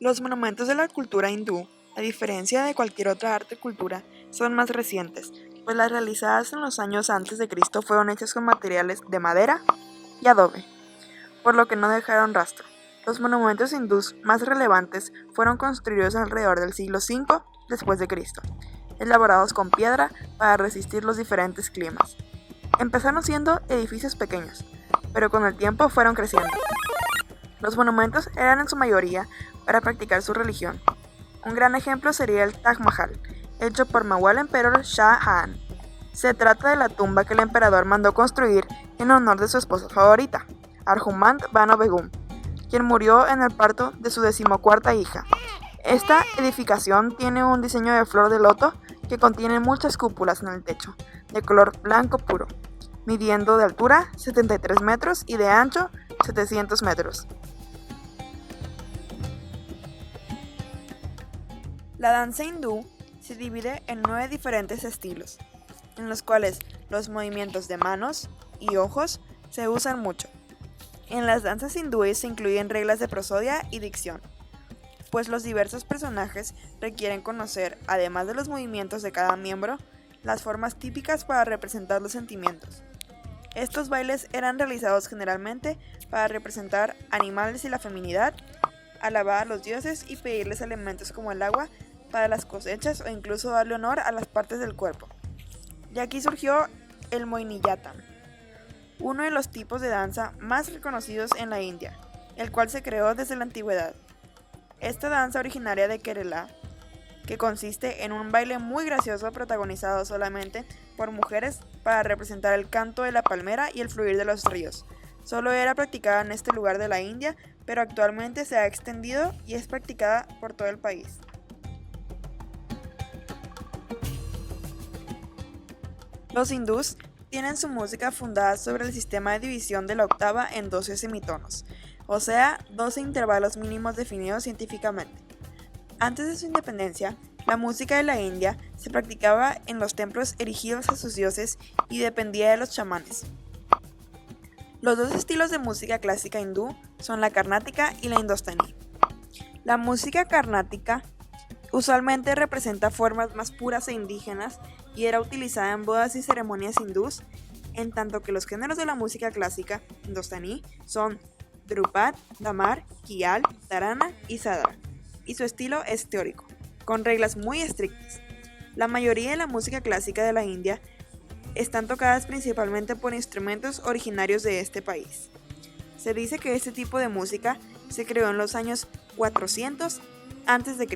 Los monumentos de la cultura hindú, a diferencia de cualquier otra arte cultura, son más recientes, pues las realizadas en los años antes de Cristo fueron hechas con materiales de madera y adobe, por lo que no dejaron rastro. Los monumentos hindús más relevantes fueron construidos alrededor del siglo V después de Cristo, elaborados con piedra para resistir los diferentes climas. Empezaron siendo edificios pequeños, pero con el tiempo fueron creciendo. Los monumentos eran en su mayoría para practicar su religión. Un gran ejemplo sería el Taj Mahal, hecho por Mughal Emperor Shah Jahan. Se trata de la tumba que el emperador mandó construir en honor de su esposa favorita, Arjumand Banu Begum, quien murió en el parto de su 14ª hija. Esta edificación tiene un diseño de flor de loto que contiene muchas cúpulas en el techo, de color blanco puro, midiendo de altura 73 metros y de ancho 700 metros. La danza hindú se divide en 9 diferentes estilos, en los cuales los movimientos de manos y ojos se usan mucho. En las danzas hindúes se incluyen reglas de prosodia y dicción, pues los diversos personajes requieren conocer, además de los movimientos de cada miembro, las formas típicas para representar los sentimientos. Estos bailes eran realizados generalmente para representar animales y la feminidad, alabar a los dioses y pedirles elementos como el agua para las cosechas o incluso darle honor a las partes del cuerpo. Y aquí surgió el Mohiniyattam, uno de los tipos de danza más reconocidos en la India, el cual se creó desde la antigüedad. Esta danza originaria de Kerala, que consiste en un baile muy gracioso protagonizado solamente por mujeres para representar el canto de la palmera y el fluir de los ríos. Solo era practicada en este lugar de la India, pero actualmente se ha extendido y es practicada por todo el país. Los hindús tienen su música fundada sobre el sistema de división de la octava en 12 semitonos, o sea, 12 intervalos mínimos definidos científicamente. Antes de su independencia, la música de la India se practicaba en los templos erigidos a sus dioses y dependía de los chamanes. Los dos estilos de música clásica hindú son la carnática y la indostaní. La música carnática usualmente representa formas más puras e indígenas y era utilizada en bodas y ceremonias hindús, en tanto que los géneros de la música clásica indostaní son Dhrupad, Damar, Khyal, Tarana y Sadra, y su estilo es teórico, con reglas muy estrictas. La mayoría de la música clásica de la India están tocadas principalmente por instrumentos originarios de este país. Se dice que este tipo de música se creó en los años 400 a.C.,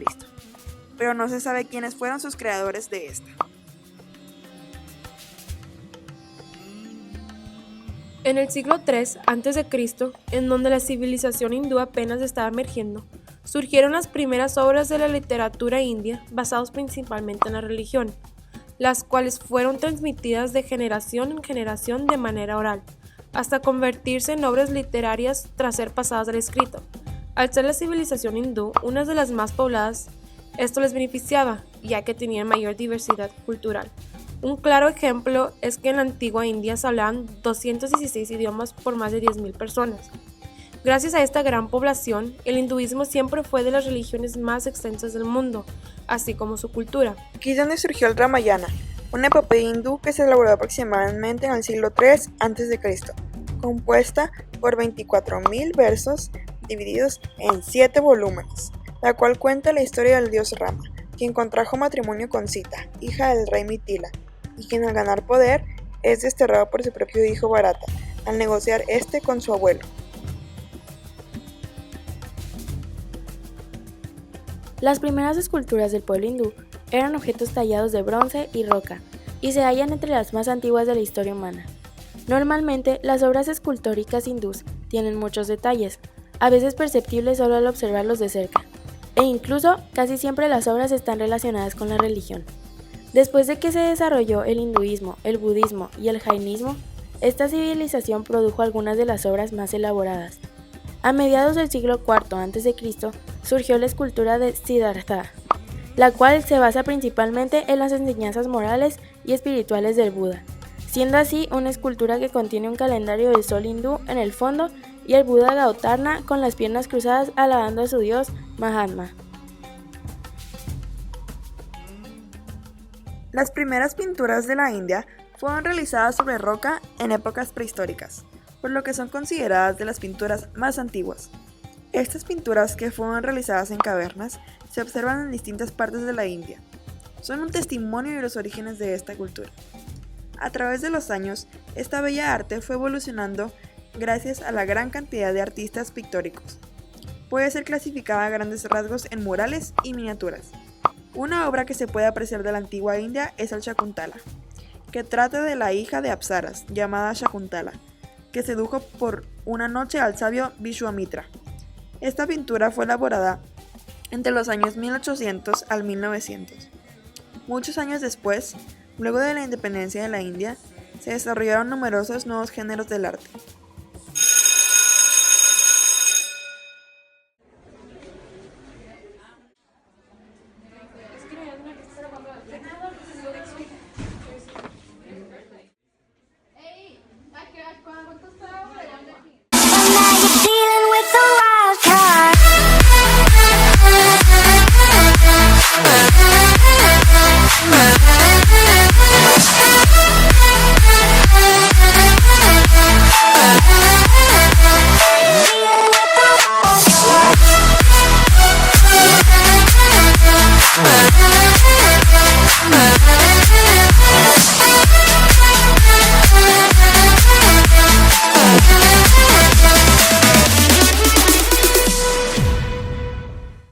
pero no se sabe quiénes fueron sus creadores de esta. En el siglo III a.C., en donde la civilización hindú apenas estaba emergiendo, surgieron las primeras obras de la literatura india basadas principalmente en la religión, las cuales fueron transmitidas de generación en generación de manera oral, hasta convertirse en obras literarias tras ser pasadas al escrito. Al ser la civilización hindú una de las más pobladas, esto les beneficiaba, ya que tenían mayor diversidad cultural. Un claro ejemplo es que en la antigua India se hablaban 216 idiomas por más de 10.000 personas. Gracias a esta gran población, el hinduismo siempre fue de las religiones más extensas del mundo, así como su cultura. Aquí es donde surgió el Ramayana, una epopeya hindú que se elaboró aproximadamente en el siglo III a.C., compuesta por 24.000 versos divididos en 7 volúmenes, la cual cuenta la historia del dios Rama, quien contrajo matrimonio con Sita, hija del rey Mitila, y quien al ganar poder es desterrado por su propio hijo Bharata, al negociar este con su abuelo. Las primeras esculturas del pueblo hindú eran objetos tallados de bronce y roca, y se hallan entre las más antiguas de la historia humana. Normalmente, las obras escultóricas hindús tienen muchos detalles, a veces perceptibles solo al observarlos de cerca, e incluso casi siempre las obras están relacionadas con la religión. Después de que se desarrolló el hinduismo, el budismo y el jainismo, esta civilización produjo algunas de las obras más elaboradas. A mediados del siglo IV a.C. surgió la escultura de Siddhartha, la cual se basa principalmente en las enseñanzas morales y espirituales del Buda, siendo así una escultura que contiene un calendario del sol hindú en el fondo y el Buda Gautama con las piernas cruzadas alabando a su dios Mahatma. Las primeras pinturas de la India fueron realizadas sobre roca en épocas prehistóricas, por lo que son consideradas de las pinturas más antiguas. Estas pinturas, que fueron realizadas en cavernas, se observan en distintas partes de la India. Son un testimonio de los orígenes de esta cultura. A través de los años, esta bella arte fue evolucionando gracias a la gran cantidad de artistas pictóricos. Puede ser clasificada a grandes rasgos en murales y miniaturas. Una obra que se puede apreciar de la antigua India es el Shakuntala, que trata de la hija de Apsaras, llamada Shakuntala, que sedujo por una noche al sabio Vishwamitra. Esta pintura fue elaborada entre los años 1800 al 1900. Muchos años después, luego de la independencia de la India, se desarrollaron numerosos nuevos géneros del arte.